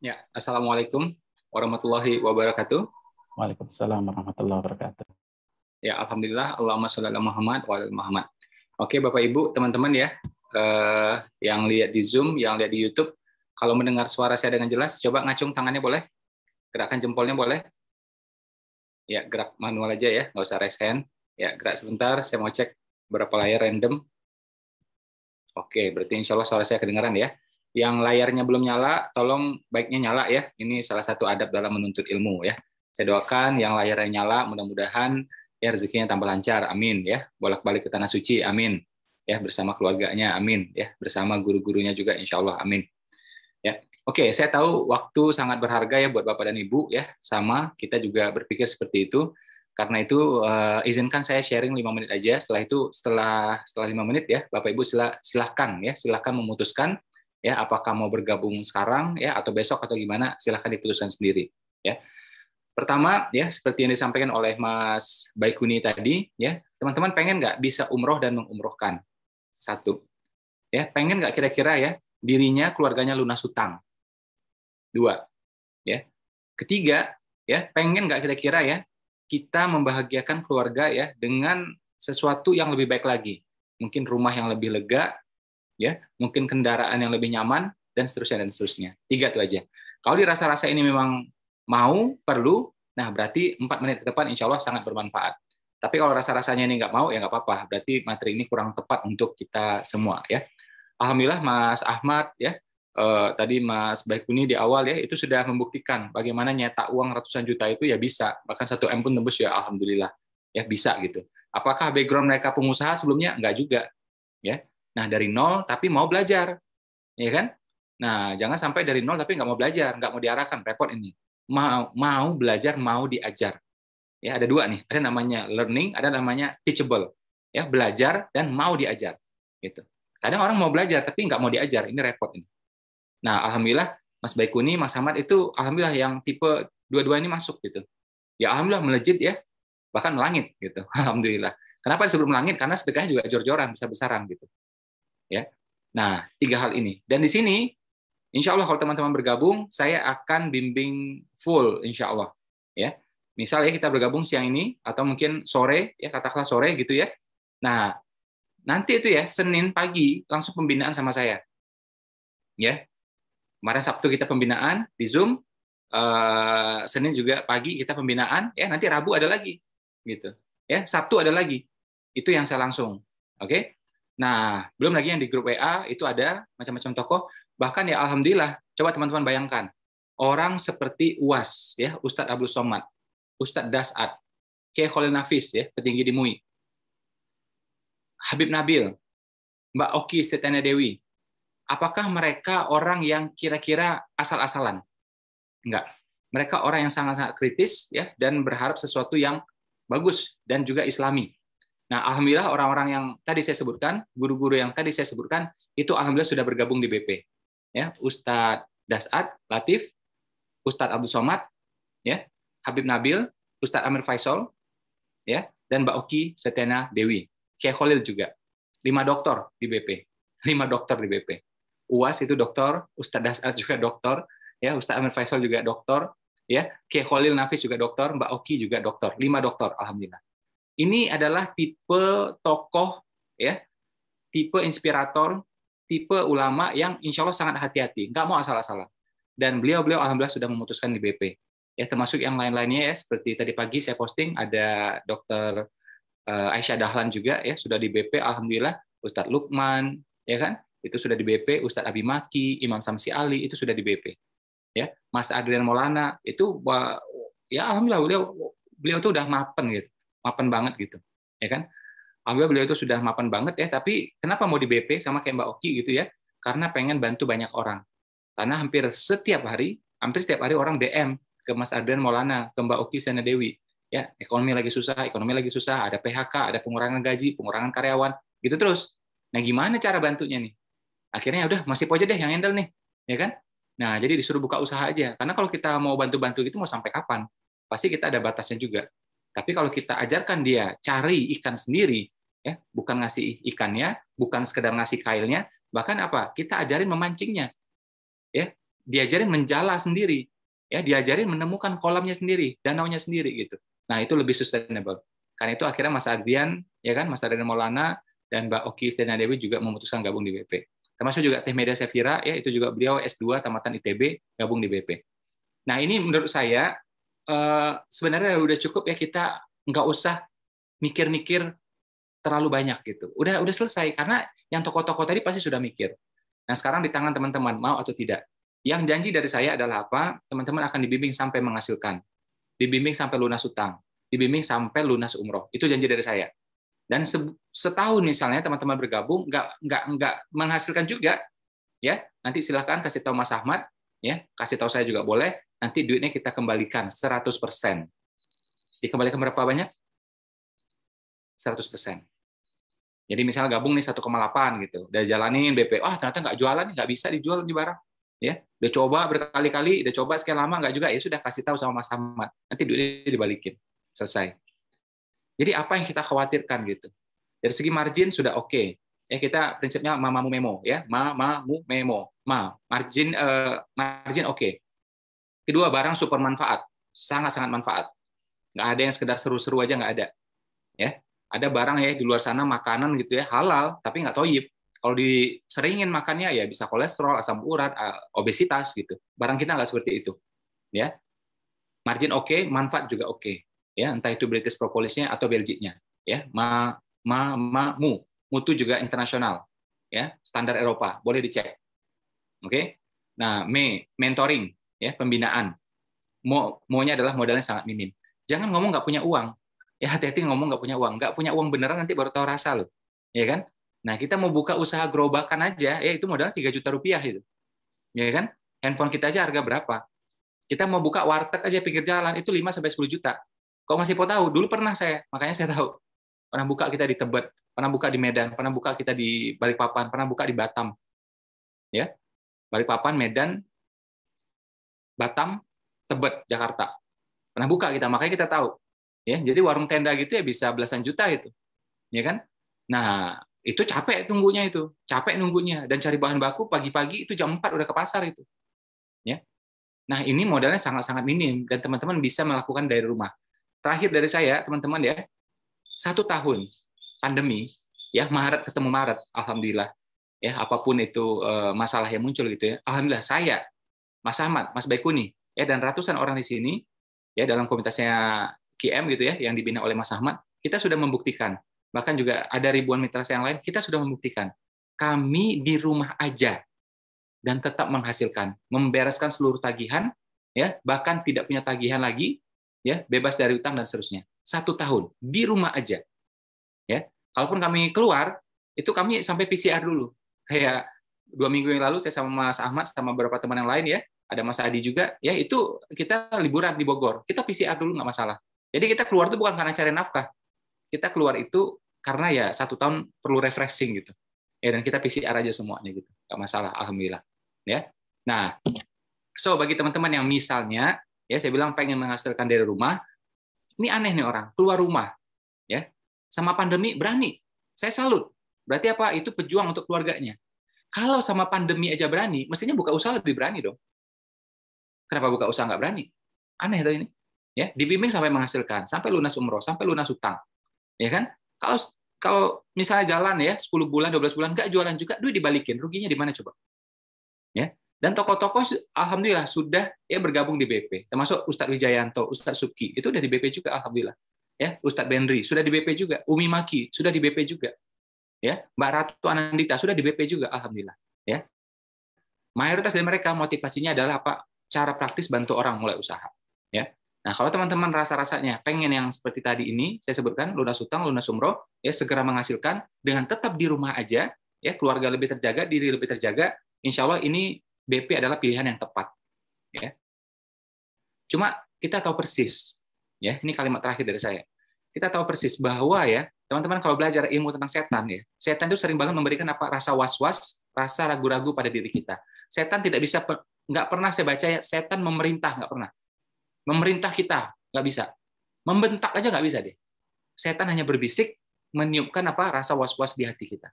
Ya, Assalamualaikum warahmatullahi wabarakatuh. Waalaikumsalam warahmatullahi wabarakatuh. Ya, Alhamdulillah, Allahumma sholli ala Muhammad wa ala Muhammad. Oke, Bapak Ibu, teman-teman ya, yang lihat di Zoom, yang lihat di YouTube, kalau mendengar suara saya dengan jelas, coba ngacung tangannya boleh? Gerakan jempolnya boleh? Ya, gerak manual aja ya, nggak usah raise hand. Ya, gerak sebentar, saya mau cek berapa layar random. Oke, berarti insya Allah suara saya kedengaran ya. Yang layarnya belum nyala, tolong baiknya nyala ya. Ini salah satu adab dalam menuntut ilmu ya. Saya doakan yang layarnya nyala, mudah-mudahan ya rezekinya tambah lancar, amin ya. Bolak-balik ke tanah suci, amin. Ya, bersama keluarganya, amin. Ya, bersama guru-gurunya juga, insya Allah, amin. Ya, oke. Saya tahu waktu sangat berharga ya buat Bapak dan Ibu ya. Sama, kita juga berpikir seperti itu. Karena itu izinkan saya sharing 5 menit aja. Setelah 5 menit ya, Bapak Ibu silahkan memutuskan ya apakah mau bergabung sekarang ya atau besok atau gimana, silahkan diputuskan sendiri ya. Pertama ya, seperti yang disampaikan oleh Mas Baikuni tadi ya, teman-teman pengen nggak bisa umroh dan mengumrohkan? Satu ya, pengen nggak kira-kira ya dirinya keluarganya lunas hutang? Dua ya. Ketiga ya, pengen nggak kira-kira ya kita membahagiakan keluarga ya dengan sesuatu yang lebih baik lagi, mungkin rumah yang lebih lega ya, mungkin kendaraan yang lebih nyaman, dan seterusnya dan seterusnya. Tiga itu aja. Kalau dirasa-rasa ini memang mau, perlu, nah berarti 4 menit ke depan insya Allah sangat bermanfaat. Tapi kalau rasa-rasanya ini nggak mau, ya nggak apa-apa. Berarti materi ini kurang tepat untuk kita semua ya. Alhamdulillah Mas Ahmad ya, tadi Mas Baikuni di awal ya, itu sudah membuktikan bagaimana nyetak uang ratusan juta itu ya bisa, bahkan 1 M pun tembus ya, alhamdulillah ya bisa gitu. Apakah background mereka pengusaha sebelumnya? Enggak juga ya. Nah, dari nol tapi mau belajar, ya kan? Nah, jangan sampai dari nol tapi nggak mau belajar, nggak mau diarahkan, repot ini. Mau belajar, mau diajar. Ya, ada dua nih, ada namanya learning, ada namanya teachable. Ya, belajar dan mau diajar. Gitu. Kadang orang mau belajar tapi nggak mau diajar, ini repot ini. Nah, alhamdulillah Mas Baikuni, Mas Ahmad itu alhamdulillah yang tipe dua-dua ini masuk gitu. Ya alhamdulillah melejit ya, bahkan melangit gitu. Alhamdulillah. Kenapa disebut melangit? Karena sedekahnya juga jor-joran, besar-besaran gitu. Ya. Nah, 3 hal ini. Dan di sini, insya Allah kalau teman-teman bergabung, saya akan bimbing full, insya Allah. Ya. Misalnya kita bergabung siang ini, atau mungkin sore, ya katakanlah sore gitu ya. Nah, nanti itu ya, Senin pagi, langsung pembinaan sama saya. Ya. Kemarin Sabtu kita pembinaan di Zoom, Senin juga pagi kita pembinaan, ya nanti Rabu ada lagi. Gitu. Ya, Sabtu ada lagi. Itu yang saya langsung. Oke? Nah, belum lagi yang di grup WA itu ada macam-macam tokoh. Bahkan ya alhamdulillah, coba teman-teman bayangkan. Orang seperti UAS ya, Ustadz Abdul Somad, Ustadz Dasat, Kiai Khalil Nafis ya, petinggi di MUI. Habib Nabil, Mbak Oki Setiana Dewi. Apakah mereka orang yang kira-kira asal-asalan? Enggak. Mereka orang yang sangat-sangat kritis ya dan berharap sesuatu yang bagus dan juga islami. Nah, alhamdulillah orang-orang yang tadi saya sebutkan, guru-guru yang tadi saya sebutkan, itu alhamdulillah sudah bergabung di BP. Ya, Ustadz Dasat, Latif, Ustadz Abdul Somad, ya, Habib Nabil, Ustadz Amir Faisal, ya, dan Mbak Oki Setiana Dewi. Kiai Khalil juga. 5 doktor di BP. 5 dokter di BP. UAS itu dokter, Ustadz Dasat juga dokter, ya, Ustadz Amir Faisal juga dokter, ya, Kiai Khalil Nafis juga dokter, Mbak Oki juga dokter. 5 dokter, alhamdulillah. Ini adalah tipe tokoh, ya, tipe inspirator, tipe ulama yang insya Allah sangat hati-hati, nggak mau asal-asalan. Dan beliau alhamdulillah sudah memutuskan di BP. Ya, termasuk yang lain-lainnya ya, seperti tadi pagi saya posting ada Dokter Aisyah Dahlan juga ya sudah di BP, alhamdulillah. Ustadz Lukman, ya kan, itu sudah di BP. Ustadz Abi Maki, Imam Samsi Ali itu sudah di BP. Ya, Mas Adrian Maulana itu ya alhamdulillah beliau itu udah mapan gitu. Mapan banget gitu, ya kan? Alhamdulillah beliau itu sudah mapan banget ya, tapi kenapa mau di BP sama kayak Mbak Oki gitu ya? Karena pengen bantu banyak orang. Karena hampir setiap hari orang DM ke Mas Ardan Maulana, ke Mbak Oki Sena Dewi. Ya, ekonomi lagi susah, ada PHK, ada pengurangan gaji, pengurangan karyawan, gitu terus. Nah, gimana cara bantunya nih? Akhirnya udah masih aja deh yang handle nih, ya kan? Nah, jadi disuruh buka usaha aja. Karena kalau kita mau bantu-bantu gitu mau sampai kapan? Pasti kita ada batasnya juga. Tapi kalau kita ajarkan dia cari ikan sendiri, ya, bukan ngasih ikannya, bukan sekedar ngasih kailnya, bahkan apa? Kita ajarin memancingnya. Ya, diajarin menjala sendiri, ya diajarin menemukan kolamnya sendiri, danaunya sendiri gitu. Nah itu lebih sustainable. Karena itu akhirnya Mas Adrian, ya kan, Mas Adrian Maulana dan Mbak Oki Stena Dewi juga memutuskan gabung di BP. Termasuk juga Teh Media Sefira, ya itu juga beliau S2 tamatan ITB gabung di BP. Nah ini menurut saya sebenarnya udah cukup ya, kita nggak usah mikir-mikir terlalu banyak gitu. Udah selesai, karena yang tokoh-tokoh tadi pasti sudah mikir. Nah sekarang di tangan teman-teman, mau atau tidak. Yang janji dari saya adalah apa? Teman-teman akan dibimbing sampai menghasilkan, dibimbing sampai lunas utang, dibimbing sampai lunas umroh. Itu janji dari saya. Dan setahun misalnya teman-teman bergabung nggak menghasilkan juga, ya nanti silahkan kasih tahu Mas Ahmad, ya kasih tahu saya juga boleh. Nanti duitnya kita kembalikan 100%. Dikembalikan berapa banyak? 100%. Jadi misalnya gabung nih 1,8 gitu, udah jalanin BP, ternyata nggak jualan, nggak bisa dijual di barang, ya udah coba berkali-kali, udah coba sekian lama nggak juga, ya sudah kasih tahu sama Mas Ahmad, nanti duitnya dibalikin, selesai. Jadi apa yang kita khawatirkan gitu? Dari segi margin sudah oke. Ya kita prinsipnya mamamu memo ya, mamamu memo. Margin oke. Kedua, barang super manfaat. Sangat-sangat manfaat. Nggak ada yang sekedar seru-seru aja, nggak ada. Ya, ada barang ya di luar sana makanan gitu ya, halal tapi nggak toyib. Kalau diseringin makannya ya bisa kolesterol, asam urat, obesitas gitu. Barang kita nggak seperti itu. Ya. Margin oke, manfaat juga oke. Ya, entah itu British Propolisnya atau Belgiknya, ya, mutu juga internasional, ya, standar Eropa, boleh dicek, oke. Nah, mentoring, ya, pembinaan, nya adalah modalnya sangat minim. Jangan ngomong nggak punya uang, ya hati-hati ngomong nggak punya uang beneran nanti baru tahu rasa loh, ya kan. Nah, kita mau buka usaha gerobakan aja, ya itu modal 3 juta rupiah itu, ya kan. Handphone kita aja harga berapa? Kita mau buka warteg aja pinggir jalan itu 5-10 juta. Kok masih mau tahu? Dulu pernah saya, makanya saya tahu. Pernah buka kita di Tebet, pernah buka di Medan, pernah buka kita di Balikpapan, pernah buka di Batam. Ya. Balikpapan, Medan, Batam, Tebet, Jakarta. Pernah buka kita, makanya kita tahu. Ya, jadi warung tenda gitu ya bisa belasan juta itu. Ya kan? Nah, itu capek tunggunya itu. Capek nunggunya dan cari bahan baku pagi-pagi itu jam 4 udah ke pasar itu. Ya. Nah, ini modalnya sangat-sangat minim dan teman-teman bisa melakukan dari rumah. Terakhir dari saya, teman-teman ya, 1 tahun pandemi, ya Maret ketemu Maret, alhamdulillah, ya apapun itu masalah yang muncul gitu ya, alhamdulillah saya, Mas Ahmad, Mas Baikuni, ya dan ratusan orang di sini, ya dalam komunitasnya QM gitu ya, yang dibina oleh Mas Ahmad, kita sudah membuktikan, bahkan juga ada ribuan mitra yang lain, kita sudah membuktikan, kami di rumah aja dan tetap menghasilkan, membereskan seluruh tagihan, ya bahkan tidak punya tagihan lagi. Ya, bebas dari utang dan seterusnya. 1 tahun di rumah aja. Ya, kalaupun kami keluar, itu kami sampai PCR dulu. Kayak 2 minggu yang lalu saya sama Mas Ahmad sama beberapa teman yang lain ya, ada Mas Adi juga, ya itu kita liburan di Bogor. Kita PCR dulu nggak masalah. Jadi kita keluar itu bukan karena cari nafkah. Kita keluar itu karena ya 1 tahun perlu refreshing gitu. Ya dan kita PCR aja semuanya gitu. Nggak masalah, alhamdulillah. Ya. Nah, so bagi teman-teman yang misalnya ya saya bilang pengen menghasilkan dari rumah, ini aneh nih orang keluar rumah, ya sama pandemi berani, saya salut. Berarti apa? Itu pejuang untuk keluarganya. Kalau sama pandemi aja berani, mestinya buka usaha lebih berani dong. Kenapa buka usaha nggak berani? Aneh tuh ini. Ya, dibimbing sampai menghasilkan, sampai lunas umroh, sampai lunas utang, ya kan? Kalau misalnya jalan ya 10 bulan, 12 bulan nggak jualan juga, duit dibalikin, ruginya di mana coba? Ya. Dan tokoh-tokoh alhamdulillah sudah ya bergabung di BP, termasuk Ustadz Wijayanto, Ustadz Subki, itu udah di BP juga alhamdulillah. Ya, Ustadz Benri sudah di BP juga, Umi Maki sudah di BP juga. Ya, Mbak Ratu Anandita sudah di BP juga alhamdulillah, ya. Mayoritas dari mereka motivasinya adalah apa? Cara praktis bantu orang mulai usaha, ya. Nah, kalau teman-teman rasa-rasanya pengen yang seperti tadi ini saya sebutkan, lunas utang, lunas umroh, ya segera menghasilkan dengan tetap di rumah aja, ya keluarga lebih terjaga, diri lebih terjaga, insya Allah ini BP adalah pilihan yang tepat. Ya. Cuma kita tahu persis, ya ini kalimat terakhir dari saya. Kita tahu persis bahwa ya teman-teman kalau belajar ilmu tentang setan ya, setan itu sering banget memberikan apa rasa was-was, rasa ragu-ragu pada diri kita. Setan tidak bisa, nggak pernah saya baca ya, setan memerintah nggak pernah. Memerintah kita nggak bisa. Membentak aja nggak bisa deh. Setan hanya berbisik, meniupkan apa rasa was-was di hati kita.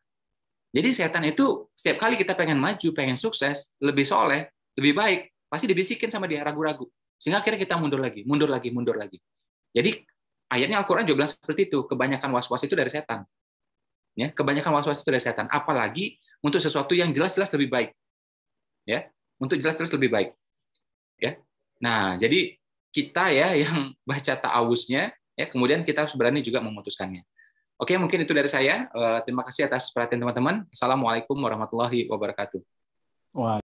Jadi setan itu setiap kali kita pengen maju, pengen sukses, lebih soleh, lebih baik, pasti dibisikin sama dia, ragu-ragu. Sehingga akhirnya kita mundur lagi, mundur lagi, mundur lagi. Jadi ayatnya Al-Quran juga bilang seperti itu, kebanyakan was-was itu dari setan. Ya, kebanyakan was-was itu dari setan. Apalagi untuk sesuatu yang jelas-jelas lebih baik. Ya, untuk jelas-jelas lebih baik. Ya. Nah, jadi kita ya yang baca ta'awuznya, ya kemudian kita harus berani juga memutuskannya. Oke, mungkin itu dari saya. Terima kasih atas perhatian teman-teman. Assalamualaikum warahmatullahi wabarakatuh. Wah.